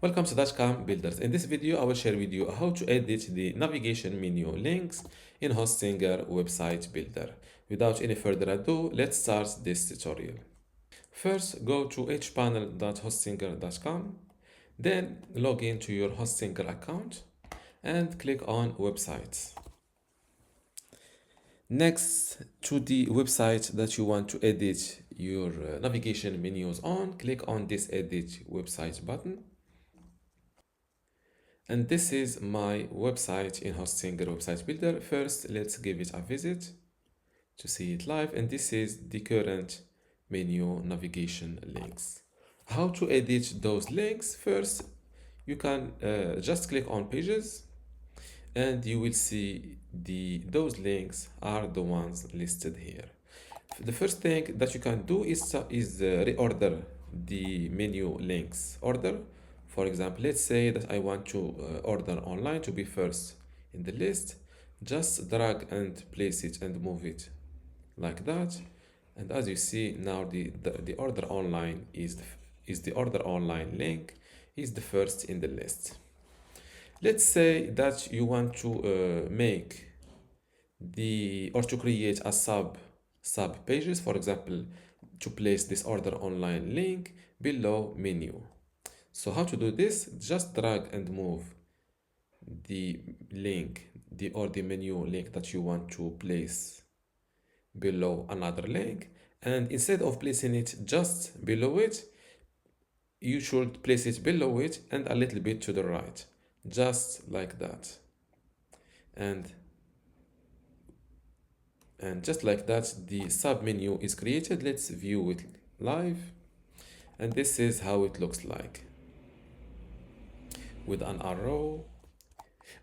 Welcome to dotcom builders. In this video, I will share with you how to edit the navigation menu links in Hostinger website builder. Without any further ado, let's start this tutorial. First, go to hpanel.hostinger.com, then log into your Hostinger account and click on websites. Next, to the website that you want to edit your navigation menus on, click on this edit website button. And this is my website in Hostinger website builder. First, let's give it a visit to see it live. And this is the current menu navigation links. How to edit those links? First, you can just click on pages and you will see those links are the ones listed here. The first thing that you can do is reorder the menu links order. For example, let's say that I want to order online to be first in the list. Just drag and place it and move it like that. And as you see now, the order online is the order online link is the first in the list. Let's say that you want to make or to create a sub pages, for example, to place this order online link below menu. So how to do this? Just drag and move the link, or the menu link that you want to place below another link, and instead of placing it just below it, you should place it below it and a little bit to the right, just like that. And just like that, the sub menu is created. Let's view it live. And this is how it looks like with an arrow.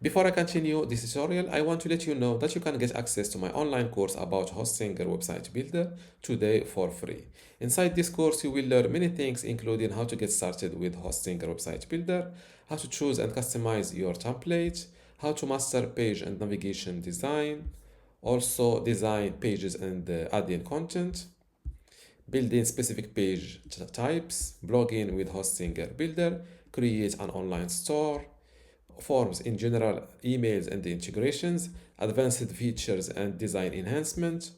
Before I continue this tutorial, I want to let you know that you can get access to my online course about Hostinger website builder today for free. Inside this course, you will learn many things, including how to get started with Hostinger website builder, how to choose and customize your template, how to master page and navigation design, also design pages and add in content, building specific page types, blogging with Hostinger builder, create an online store, forms in general, emails and the integrations, advanced features and design enhancement,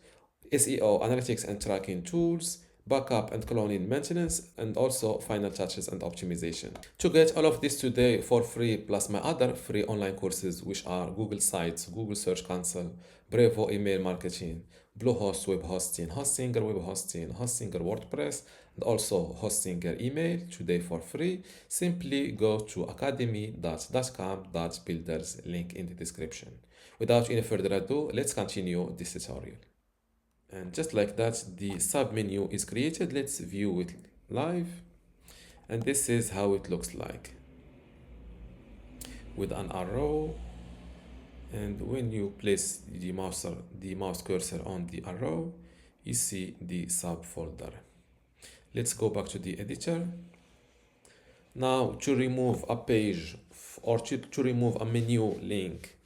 SEO, analytics and tracking tools, backup and cloning maintenance, and also final touches and optimization. To get all of this today for free, plus my other free online courses, which are Google Sites, Google Search Console, Brevo email marketing, Bluehost web hosting, Hostinger web hosting, Hostinger WordPress, and also Hostinger email today for free, simply go to academy.dotcom.builders, link in the description. Without any further ado, let's continue this tutorial. And just like that, the sub menu is created. Let's view it live. And this is how it looks like with an arrow. And when you place the mouse cursor on the arrow, you see the subfolder. Let's go back to the editor. Now, to remove a page or to remove a menu link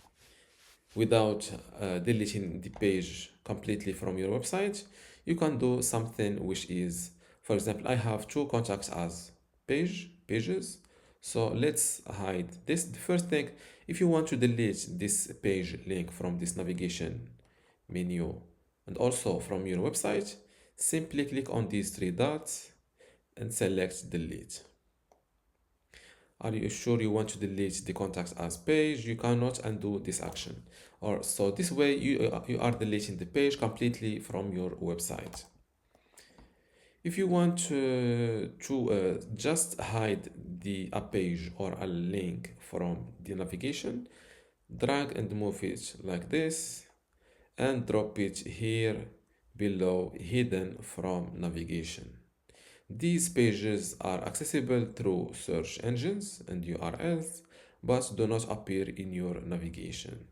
without deleting the page completely from your website, you can do something which is, for example, I have two contacts as pages. So let's hide this. The first thing, if you want to delete this page link from this navigation menu and also from your website, simply click on these three dots and select delete. Are you sure you want to delete the contacts as page? You cannot undo this action. Or so this way you are deleting the page completely from your website. If you want to just hide a page or a link from the navigation, drag and move it like this and drop it here below hidden from navigation. These pages are accessible through search engines and URLs, but do not appear in your navigation.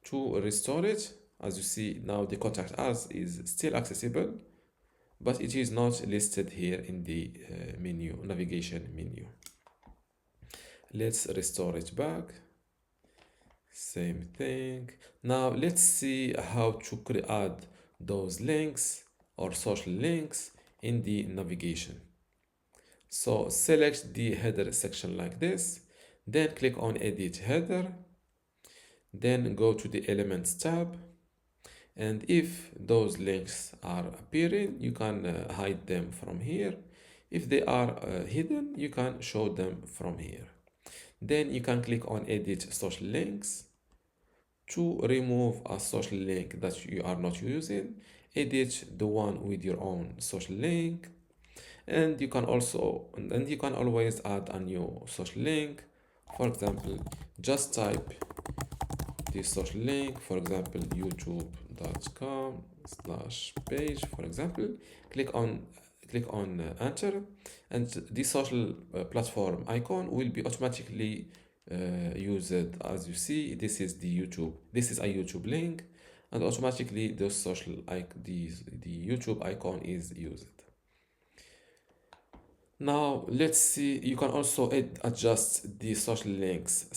To restore it, as you see now, the contact us is still accessible, but it is not listed here in the navigation menu. Let's restore it back. Same thing. Now let's see how to add those links or social links in the navigation. So select the header section like this, then click on edit header, then go to the elements tab, and if those links are appearing, you can hide them from here. If they are hidden, you can show them from here. Then you can click on edit social links to remove a social link that you are not using. Edit the one with your own social link, and you can always add a new social link. For example, just type this social link, for example, youtube.com/page, for example. Click on enter, and the social platform icon will be automatically used. As you see, this is a YouTube link, and automatically the YouTube icon is used. Now let's see, you can also adjust the social links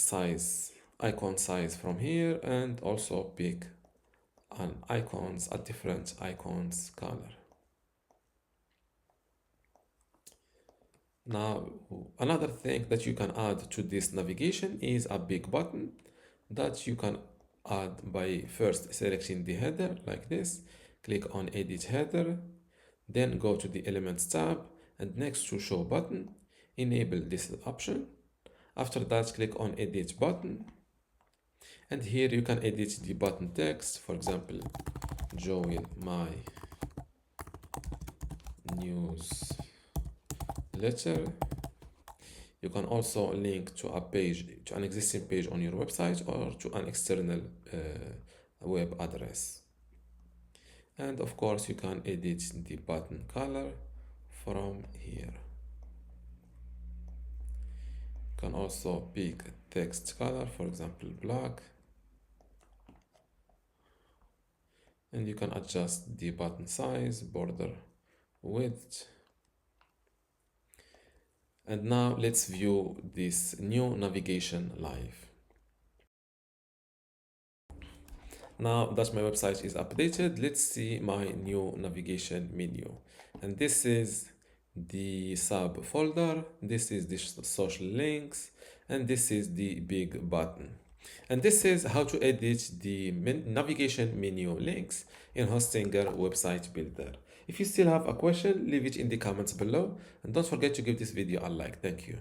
icon size from here, and also pick a different icons color. Now another thing that you can add to this navigation is a big button that you can add by first selecting the header like this. Click on edit header, then go to the elements tab, and next to show button, enable this option. After that, click on edit button, and here you can edit the button text. For example, join my newsletter. You can also link to an existing page on your website, or to an external web address. And of course, you can edit the button color from here. You can also pick text color, for example, black. And you can adjust the button size, border width. And now let's view this new navigation live. Now that my website is updated, let's see my new navigation menu. And this is the sub folder, this is the social links, and this is the big button. And this is how to edit the navigation menu links in Hostinger website builder. If you still have a question, leave it in the comments below, and don't forget to give this video a like. Thank you.